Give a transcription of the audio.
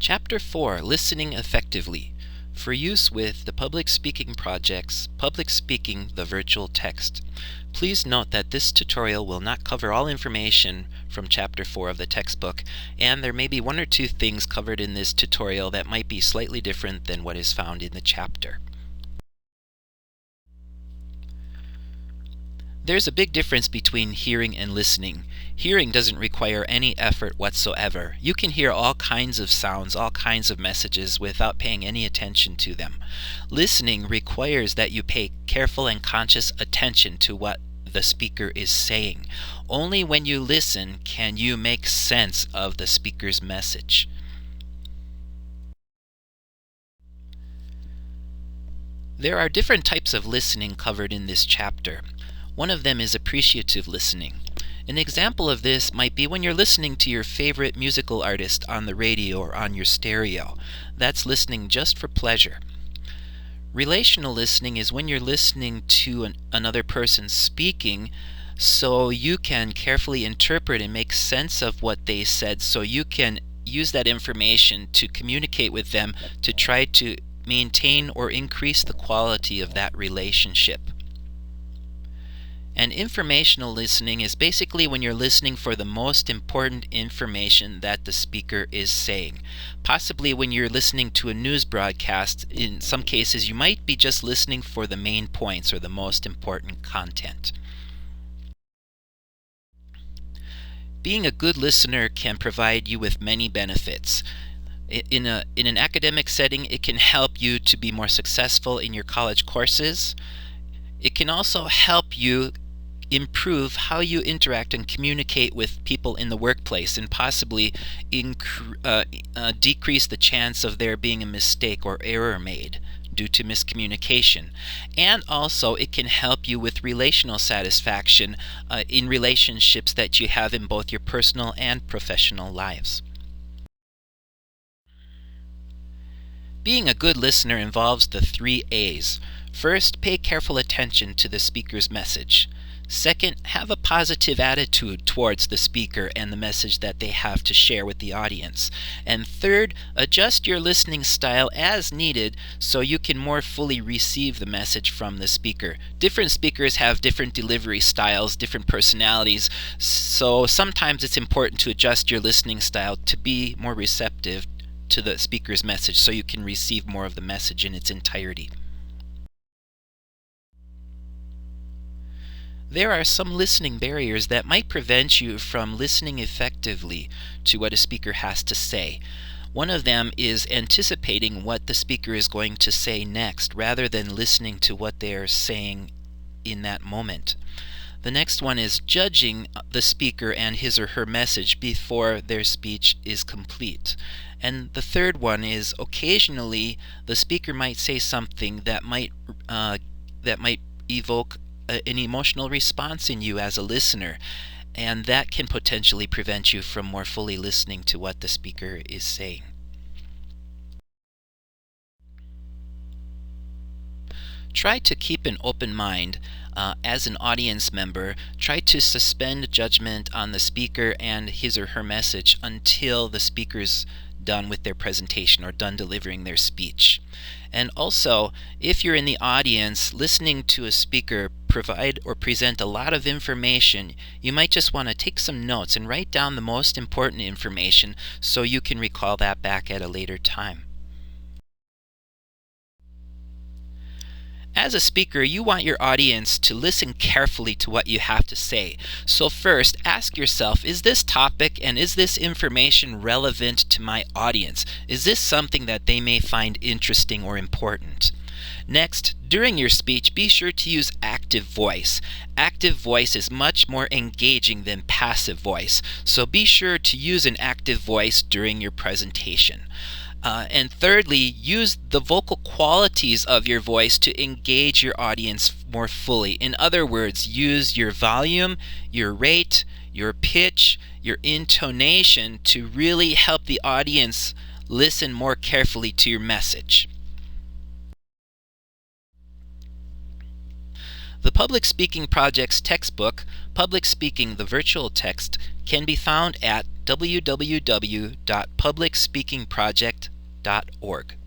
Chapter 4, Listening Effectively, for use with the Public Speaking Project's Public Speaking the Virtual Text. Please note that this tutorial will not cover all information from Chapter 4 of the textbook, and there may be one or two things covered in this tutorial that might be slightly different than what is found in the chapter. There's a big difference between hearing and listening. Hearing doesn't require any effort whatsoever. You can hear all kinds of sounds, all kinds of messages without paying any attention to them. Listening requires that you pay careful and conscious attention to what the speaker is saying. Only when you listen can you make sense of the speaker's message. There are different types of listening covered in this chapter. One of them is appreciative listening. An example of this might be when you're listening to your favorite musical artist on the radio or on your stereo. That's listening just for pleasure. Relational listening is when you're listening to another person speaking so you can carefully interpret and make sense of what they said, so you can use that information to communicate with them to try to maintain or increase the quality of that relationship. And informational listening is basically when you're listening for the most important information that the speaker is saying. Possibly when you're listening to a news broadcast, in some cases you might be just listening for the main points or the most important content. Being a good listener can provide you with many benefits. In an academic setting, it can help you to be more successful in your college courses. It can also help you improve how you interact and communicate with people in the workplace, and possibly decrease the chance of there being a mistake or error made due to miscommunication. And also it can help you with relational satisfaction in relationships that you have in both your personal and professional lives. Being a good listener involves the 3 A's. First, pay careful attention to the speaker's message. Second, have a positive attitude towards the speaker and the message that they have to share with the audience. And third, adjust your listening style as needed so you can more fully receive the message from the speaker. Different speakers have different delivery styles, different personalities, so sometimes it's important to adjust your listening style to be more receptive to the speaker's message so you can receive more of the message in its entirety. There are some listening barriers that might prevent you from listening effectively to what a speaker has to say. One of them is anticipating what the speaker is going to say next rather than listening to what they are saying in that moment. The next one is judging the speaker and his or her message before their speech is complete. And the third one is occasionally the speaker might say something that might evoke an emotional response in you as a listener, and that can potentially prevent you from more fully listening to what the speaker is saying. Try to keep an open mind. As an audience member, try to suspend judgment on the speaker and his or her message until the speaker's done with their presentation or done delivering their speech. And also, if you're in the audience listening to a speaker provide or present a lot of information, you might just want to take some notes and write down the most important information so you can recall that back at a later time. As a speaker, you want your audience to listen carefully to what you have to say. So first, ask yourself, is this topic and is this information relevant to my audience? Is this something that they may find interesting or important? Next, during your speech, be sure to use active voice. Active voice is much more engaging than passive voice, so be sure to use an active voice during your presentation. And thirdly, use the vocal qualities of your voice to engage your audience more fully. In other words, use your volume, your rate, your pitch, your intonation to really help the audience listen more carefully to your message. The Public Speaking Project's textbook, Public Speaking the Virtual Text, can be found at www.publicspeakingproject.org.